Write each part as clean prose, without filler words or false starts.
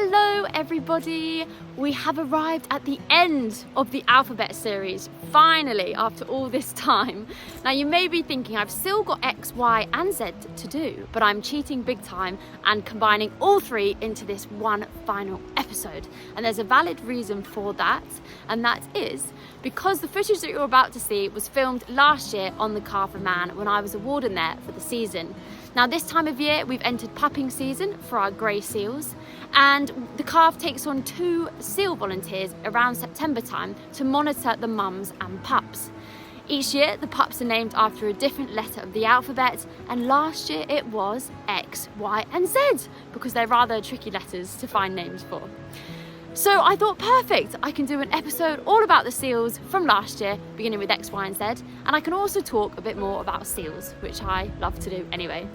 Hello everybody! We have arrived at the end of the alphabet series, finally, after all this time. Now you may be thinking I've still got X, Y and Z to do, but I'm cheating big time and combining all three into this one final episode. And there's a valid reason for that, and that is because the footage that you're about to see was filmed last year on the Calf of Man when I was a warden there for the season. Now this time of year we've entered pupping season for our grey seals, and the calf takes on 2 seal volunteers around September time to monitor the mums and pups. Each year the pups are named after a different letter of the alphabet, and last year it was X, Y and Z because they're rather tricky letters to find names for. So I thought, perfect, I can do an episode all about the seals from last year, beginning with X, Y and Z, and I can also talk a bit more about seals, which I love to do anyway.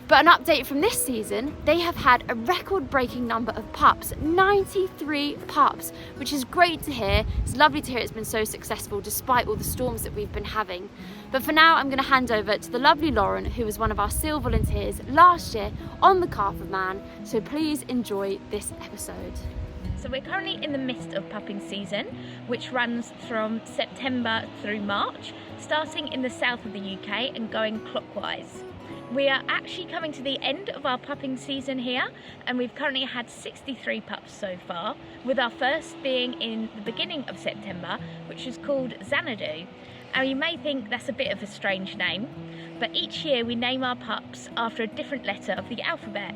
But an update from this season, they have had a record-breaking number of pups, 93 pups, which is great to hear. It's lovely to hear it's been so successful despite all the storms that we've been having. But for now, I'm going to hand over to the lovely Lauren, who was one of our seal volunteers last year on the Calf of Man. So please enjoy this episode. So we're currently in the midst of pupping season, which runs from September through March, starting in the south of the UK and going clockwise. We are actually coming to the end of our pupping season here, and we've currently had 63 pups so far, with our first being in the beginning of September, which is called Xanadu. And you may think that's a bit of a strange name, but each year we name our pups after a different letter of the alphabet.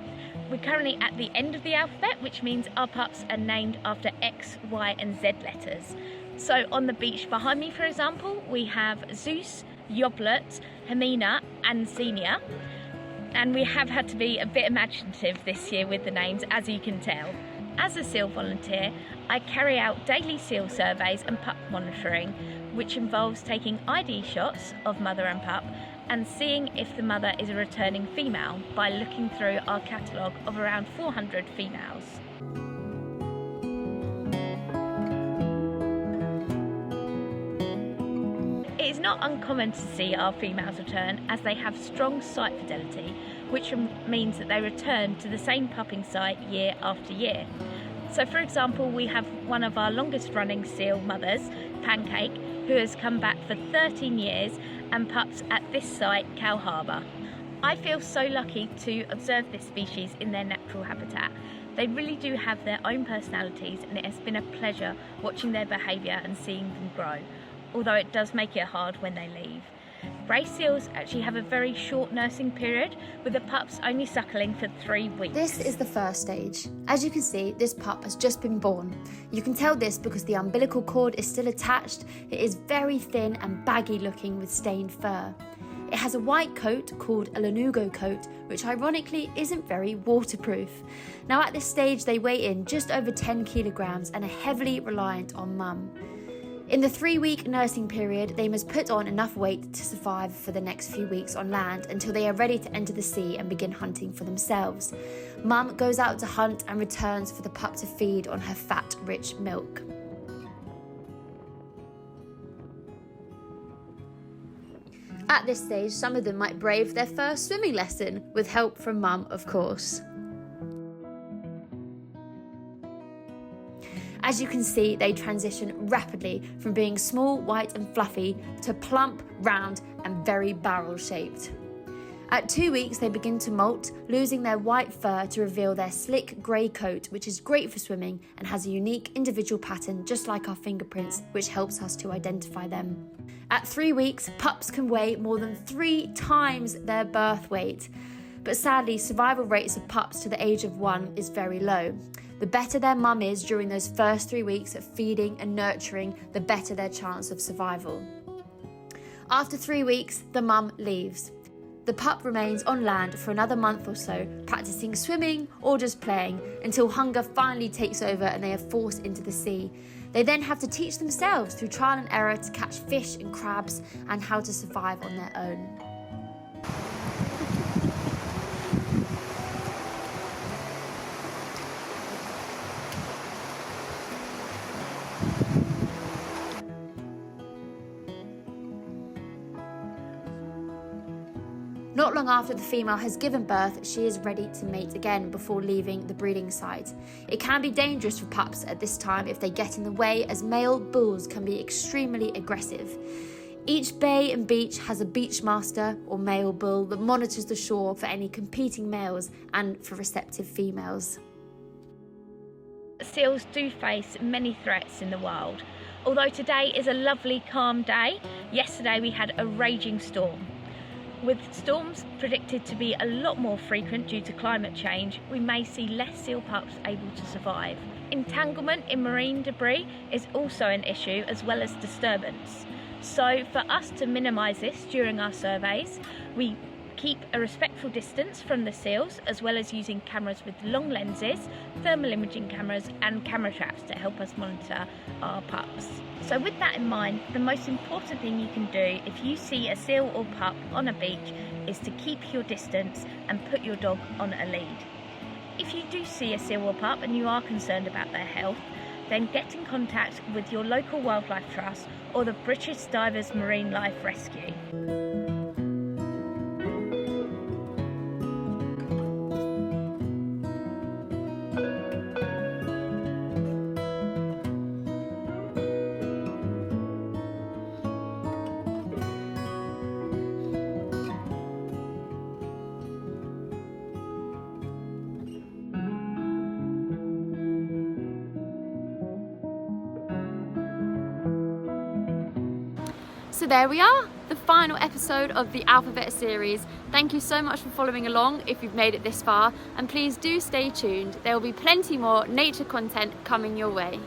We're currently at the end of the alphabet, which means our pups are named after X, Y and Z letters. So on the beach behind me, for example, we have Zeus, Yoblet, Hermina and Xenia. And we have had to be a bit imaginative this year with the names, as you can tell. As a seal volunteer, I carry out daily seal surveys and pup monitoring, which involves taking ID shots of mother and pup and seeing if the mother is a returning female by looking through our catalogue of around 400 females. It is not uncommon to see our females return, as they have strong site fidelity, which means that they return to the same pupping site year after year. So for example, we have one of our longest running seal mothers, Pancake, who has come back for 13 years and pups at this site, Cow Harbour. I feel so lucky to observe this species in their natural habitat. They really do have their own personalities, and it has been a pleasure watching their behaviour and seeing them grow, although it does make it hard when they leave. Grey seals actually have a very short nursing period, with the pups only suckling for 3 weeks. This is the first stage. As you can see, this pup has just been born. You can tell this because the umbilical cord is still attached. It is very thin and baggy looking with stained fur. It has a white coat called a lanugo coat, which ironically isn't very waterproof. Now at this stage they weigh in just over 10 kilograms and are heavily reliant on mum. In the 3-week nursing period, they must put on enough weight to survive for the next few weeks on land until they are ready to enter the sea and begin hunting for themselves. Mum goes out to hunt and returns for the pup to feed on her fat-rich milk. At this stage, some of them might brave their first swimming lesson, with help from mum, of course. As you can see, they transition rapidly from being small, white and fluffy to plump, round and very barrel-shaped. At 2 weeks, they begin to molt, losing their white fur to reveal their slick grey coat, which is great for swimming and has a unique individual pattern just like our fingerprints, which helps us to identify them. At 3 weeks, pups can weigh more than 3 times their birth weight. But sadly, survival rates of pups to the age of 1 is very low. The better their mum is during those first 3 weeks at feeding and nurturing, the better their chance of survival. After 3 weeks, the mum leaves. The pup remains on land for another month or so, practicing swimming or just playing, until hunger finally takes over and they are forced into the sea. They then have to teach themselves through trial and error to catch fish and crabs and how to survive on their own. Not not long after the female has given birth, she is ready to mate again before leaving the breeding site. It can be dangerous for pups at this time if they get in the way, as male bulls can be extremely aggressive. Each bay and beach has a beach master or male bull that monitors the shore for any competing males and for receptive females. Seals do face many threats in the wild. Although today is a lovely calm day, yesterday we had a raging storm. With storms predicted to be a lot more frequent due to climate change, we may see less seal pups able to survive. Entanglement in marine debris is also an issue, as well as disturbance. So for us to minimise this during our surveys, we keep a respectful distance from the seals, as well as using cameras with long lenses, thermal imaging cameras and camera traps to help us monitor our pups. So with that in mind, the most important thing you can do if you see a seal or pup on a beach is to keep your distance and put your dog on a lead. If you do see a seal or pup and you are concerned about their health, then get in contact with your local wildlife trust or the British Divers Marine Life Rescue. So there we are, the final episode of the Alphabet series. Thank you so much for following along if you've made it this far, and please do stay tuned. There will be plenty more nature content coming your way.